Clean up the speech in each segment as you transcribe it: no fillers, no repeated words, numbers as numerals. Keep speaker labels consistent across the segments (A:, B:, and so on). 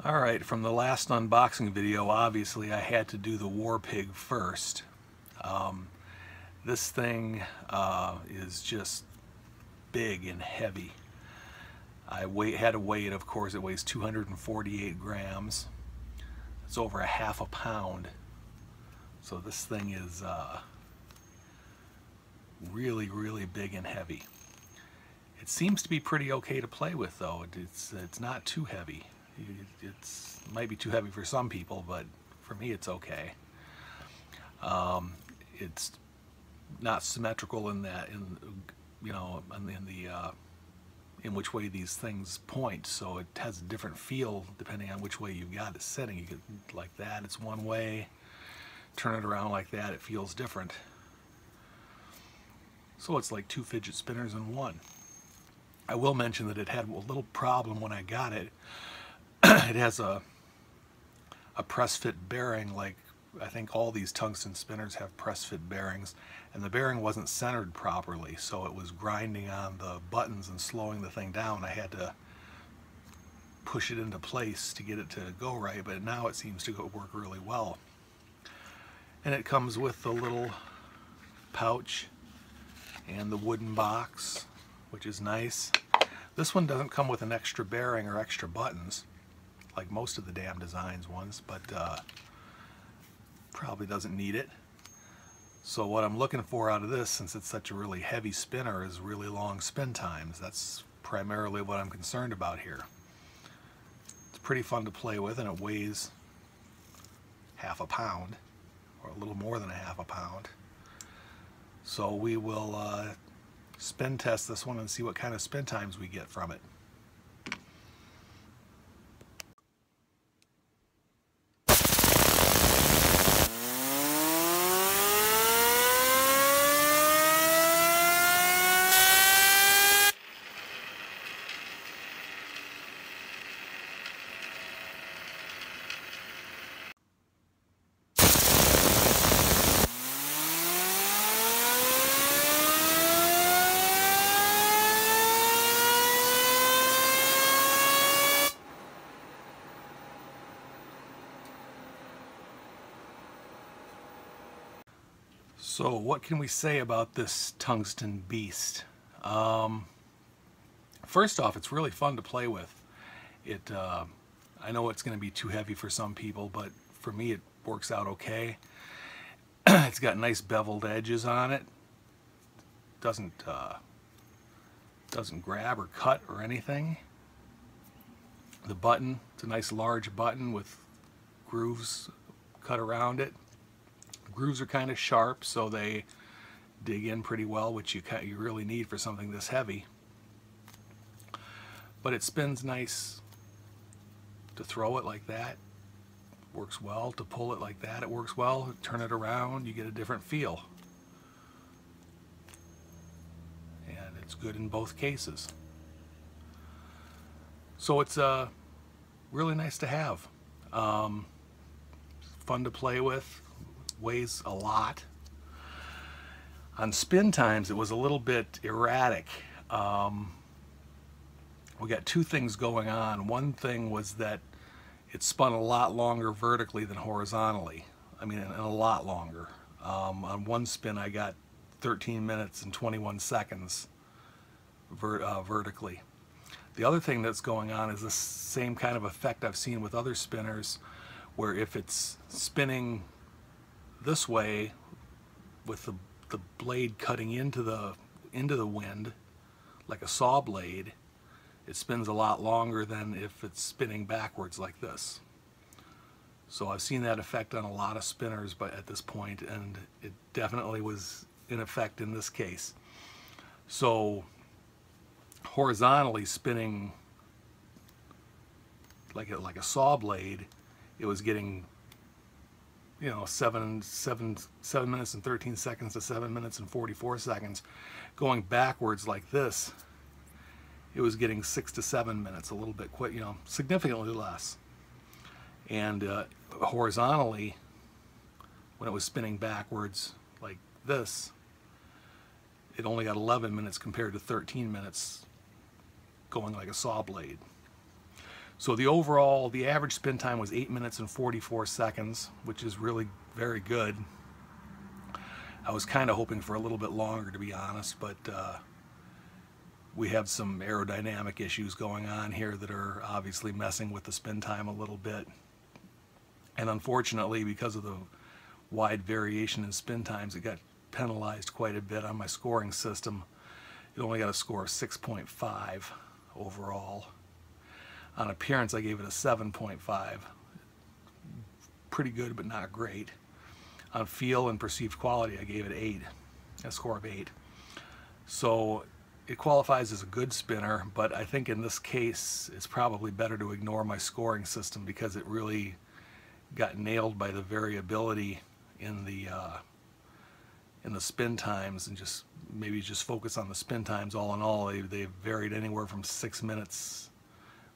A: Alright, from the last unboxing video, obviously I had to do the WarPig first. This thing is just big and heavy. I had to weigh it, of course. It weighs 248 grams. It's over half a pound. So this thing is really, really big and heavy. It seems to be pretty okay to play with, though. It's not too heavy. It might be too heavy for some people, but for me it's okay. It's not symmetrical in that, in which way these things point, so it has a different feel depending on which way you've got it setting. You get like that, it's one way. Turn it around like that, it feels different. So it's like two fidget spinners in one. I will mention that it had a little problem when I got it. It has a press fit bearing, like I think all these tungsten spinners have press fit bearings, and the bearing wasn't centered properly, so it was grinding on the buttons and slowing the thing down. I had to push it into place to get it to go right, but now it seems to work really well. And it comes with the little pouch and the wooden box, which is nice. This one doesn't come with an extra bearing or extra buttons like most of the damn Designs ones, but probably doesn't need it. So what I'm looking for out of this, since it's such a really heavy spinner, is really long spin times. That's primarily what I'm concerned about here. It's pretty fun to play with, and it weighs half a pound, or a little more than a half a pound. So we will spin test this one and see what kind of spin times we get from it. So what can we say about this tungsten beast? First off, it's really fun to play with. I know it's going to be too heavy for some people, but for me it works out okay. It's got nice beveled edges on it. Doesn't grab or cut or anything. The button, it's a nice large button with grooves cut around it. Grooves are kind of sharp, so they dig in pretty well, which you really need for something this heavy. But it spins nice to throw it like that. Works well to pull it like that. It works well. Turn it around, you get a different feel. And it's good in both cases. So it's really nice to have. Fun to play with. Weighs a lot. On spin times it was a little bit erratic. We got two things going on. One thing was that it spun a lot longer vertically than horizontally. I mean, and a lot longer. On one spin I got 13 minutes and 21 seconds vertically. The other thing that's going on is the same kind of effect I've seen with other spinners, where if it's spinning this way with the blade cutting into the wind like a saw blade, it spins a lot longer than if it's spinning backwards like this. So I've seen that effect on a lot of spinners but at this point, and it definitely was in effect in this case. So horizontally spinning like a saw blade, it was getting, you know, 7 minutes and 13 seconds to 7 minutes and 44 seconds. Going backwards like this, it was getting 6 to 7 minutes, a little bit quick, you know, significantly less. And horizontally, when it was spinning backwards like this, it only got 11 minutes compared to 13 minutes going like a saw blade. So the average spin time was 8 minutes and 44 seconds, which is really very good. I was kind of hoping for a little bit longer, to be honest, but we have some aerodynamic issues going on here that are obviously messing with the spin time a little bit. And unfortunately, because of the wide variation in spin times, it got penalized quite a bit on my scoring system. It only got a score of 6.5 overall. On appearance, I gave it a 7.5. Pretty good, but not great. On feel and perceived quality, I gave it 8, a score of 8. So it qualifies as a good spinner, but I think in this case, it's probably better to ignore my scoring system because it really got nailed by the variability in the spin times, and maybe just focus on the spin times. All in all, they varied anywhere from 6 minutes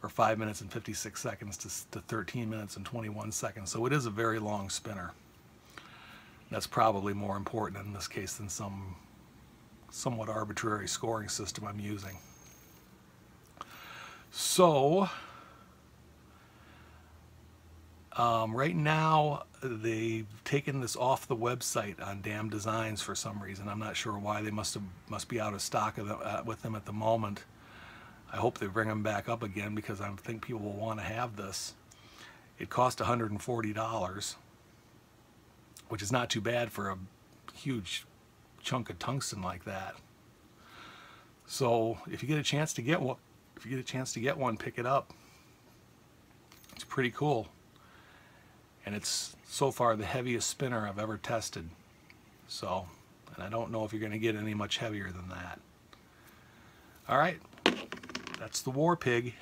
A: or 5 minutes and 56 seconds to 13 minutes and 21 seconds. So it is a very long spinner. That's probably more important in this case than some somewhat arbitrary scoring system I'm using. So right now they've taken this off the website on Damn Designs for some reason. I'm not sure why. They must be out of stock with them at the moment. I hope they bring them back up again because I think people will want to have this. It cost $140, which is not too bad for a huge chunk of tungsten like that. So if you get a chance to get one, pick it up. It's pretty cool. And it's so far the heaviest spinner I've ever tested. So, and I don't know if you're going to get any much heavier than that. All right, that's the WarPig.